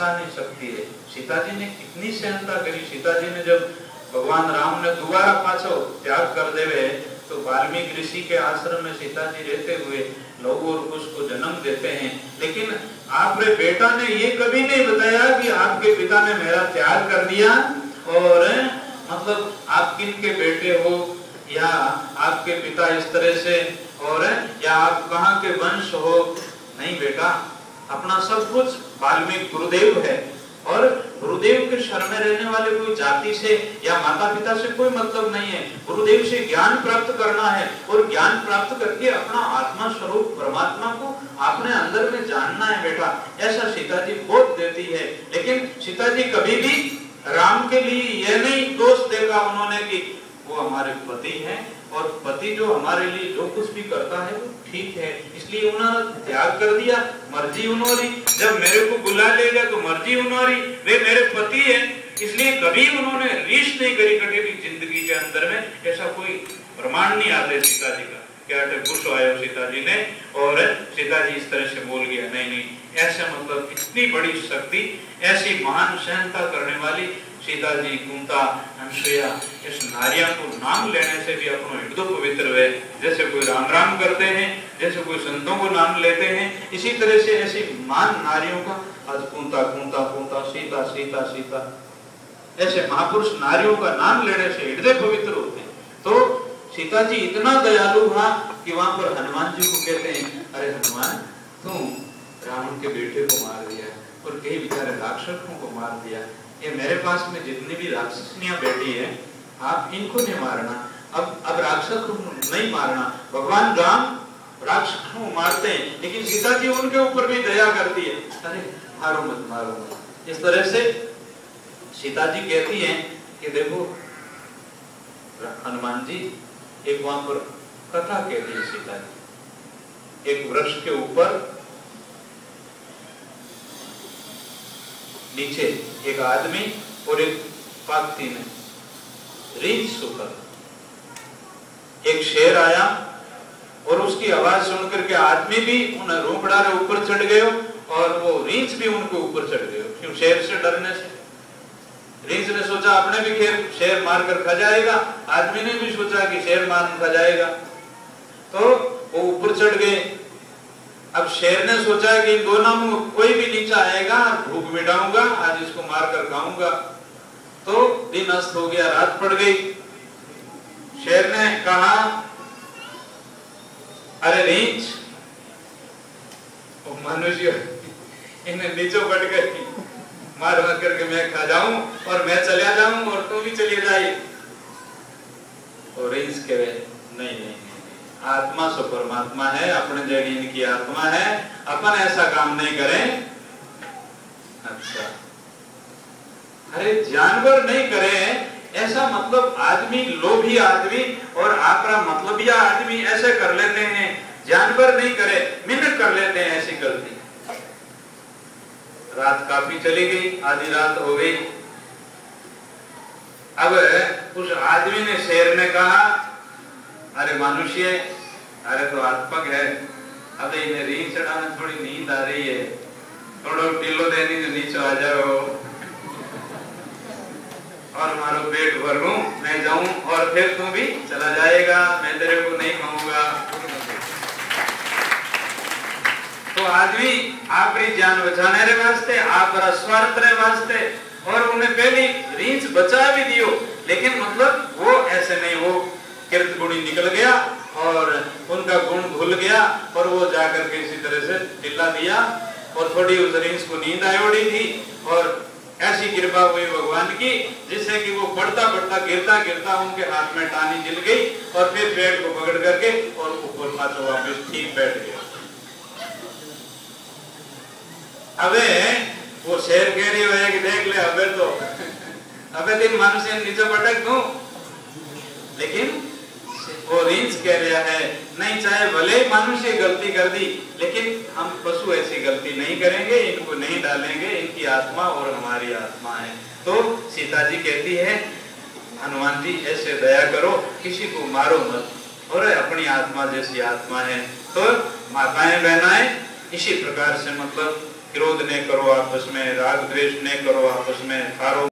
बचा नहीं सकती है। सीता जी ने कितनी सहनता करी। सीता जी ने जब भगवान राम ने दोबारा पाछो त्याग कर देवे तो वाल्मीकि ऋषि के आश्रम में सीता जी रहते हुए लव और कुश को जन्म देते हैं, लेकिन आपके बेटा ने ये कभी नहीं बताया कि आपके पिता ने मेरा त्याग कर दिया और मतलब आप किन के बेटे हो या आपके पिता इस तरह से और या आप कहाँ के वंश हो। नहीं बेटा, अपना सब कुछ वाल्मीकि गुरुदेव है और गुरुदेव के शरण में रहने वाले कोई जाति से या माता पिता से कोई मतलब नहीं है। गुरुदेव से ज्ञान प्राप्त करना है और ज्ञान प्राप्त करके अपना आत्मा स्वरूप परमात्मा को अपने अंदर में जानना है बेटा। ऐसा सीता जी बोध देती है, लेकिन सीता जी कभी भी राम के लिए यह नहीं दोष देगा उन्होंने कि वो हमारे पति हैं और पति जो हमारे लिए जो कुछ भी करता है वो ठीक है, इसलिए उन्होंने त्याग कर दिया। मर्जी उन्होंने, जब मेरे को बुला लेगा तो मर्जी उन्होंने, वे मेरे पति हैं, इसलिए कभी उन्होंने रीस नहीं करी कभी भी जिंदगी के अंदर में। ऐसा कोई प्रमाण नहीं आते सीता जी का। क्या गुस्सा आया सीता जी ने और सीता जी इस तरह से बोल गया। नहीं नहीं, ऐसा मतलब इतनी बड़ी शक्ति, ऐसी महान सहनता करने वाली सीता जी, कुंता, अनुसुईया, इस नारियां को नाम लेने से भी अपना हृदय पवित्र हुए। जैसे कोई राम राम करते हैं, जैसे कोई संतों को नाम लेते हैं, इसी तरह से ऐसी महान नारियों का आज कुंता कुंता कुंता, सीता सीता सीता, ऐसे महापुरुष नारियों का नाम लेने से हृदय पवित्र होते हैं। तो सीता जी इतना दयालु था कि वहां पर हनुमान जी को कहते हैं, अरे हनुमान, तुम रावण के बेटे को मार दिया और कई बेचारे राक्षसों को मार दिया, ये मेरे पास में जितनी भी राक्षसनियां बैठी है आप इनको नहीं मारना। अब राक्षस को नहीं मारना। भगवान राम राक्षसों को मारते हैं, लेकिन सीता जी उनके ऊपर भी दया करती है, अरे मारो मत मारो मत। इस तरह से सीता जी कहती हैं कि देखो हनुमान जी, एक वहां पर कथा कहती है सीता जी, एक वृक्ष के ऊपर नीचे एक आदमी और एक पागती में रीछ सुकर एक शेर आया और उसकी आवाज सुनकर के आदमी भी उन रोपड़ा के ऊपर चढ़ गए और वो रीछ भी उनके ऊपर चढ़ गए। क्यों? शेर से डरने से। रीछ ने सोचा अपने भी शेर मारकर खा जाएगा, आदमी ने भी सोचा कि शेर मार खा जाएगा, तो वो ऊपर चढ़ गए। अब शेर ने सोचा कि इन दोनों में कोई भी नीचा आएगा, भूख मिटाऊंगा, आज इसको मारकर खाऊंगा। तो दिन अस्त हो गया, रात पड़ गई। शेर ने कहा, अरे रीछ, मनुष्य इन्हें नीचे बढ़ गई, मार मार करके मैं खा जाऊं और मैं चला जाऊं और तू भी चली जाए। और रीछ कहे, नहीं नहीं, आत्मा सो परमात्मा है, अपने जगह इनकी आत्मा है, अपन ऐसा काम नहीं करें। अच्छा, अरे जानवर नहीं करें ऐसा मतलब आदमी, लोभी आदमी और आपरा मतलबिया आदमी ऐसे कर लेते हैं, जानवर नहीं करे, मिनट कर लेते हैं ऐसी गलती। रात काफी चली गई, आधी रात हो गई। अब उस आदमी ने, शेर ने कहा, अरे मनुष्य, अरे तो आत्मक है, अब इन्हें रींग चढ़ाने थोड़ी नींद आ रही है, थोड़ा ढीलो देनी तो नीचे आ जाओ और मारो पेट भर लूं, मैं जाऊं और फिर तू भी चला जाएगा, मैं तेरे को नहीं खाऊंगा। तो आदमी आपकी जान बचाने रे वास्ते, आप स्वार्थ रे वास्ते, और उन्हें पहली रींच बचा भी दियो, लेकिन मतलब वो ऐसे नहीं, वो कृत गुणी निकल गया और उनका गुण भूल गया और वो जाकर के इसी तरह से चिल्ला दिया और थोड़ी उस रींच को नींद आई थी और ऐसी कृपा हुई भगवान की जिससे कि वो बढ़ता बढ़ता गिरता गिरता उनके हाथ में टानी जिल गई और फिर पेड़ को पकड़ करके और ऊपर पाछो वापस ठीक बैठ गया। अबे वो शेर कह रही है कि देख ले, अबे तो अबे दिन मनुष्य नीचे पटक दूं, लेकिन वो रींच कह रहा है नहीं, चाहे भले मनुष्य गलती कर दी, लेकिन हम पशु ऐसी गलती नहीं करेंगे, इनको नहीं डालेंगे, इनकी आत्मा और हमारी आत्मा है। तो सीता जी कहती है, हनुमान जी ऐसे दया करो, किसी को मारो मत, और अपनी आत्मा जैसी आत्मा है। तो माताएं बहनाएं इसी प्रकार से मतलब क्रोध ने करो आपस में, राग द्वेष ने करो आपस में, थारो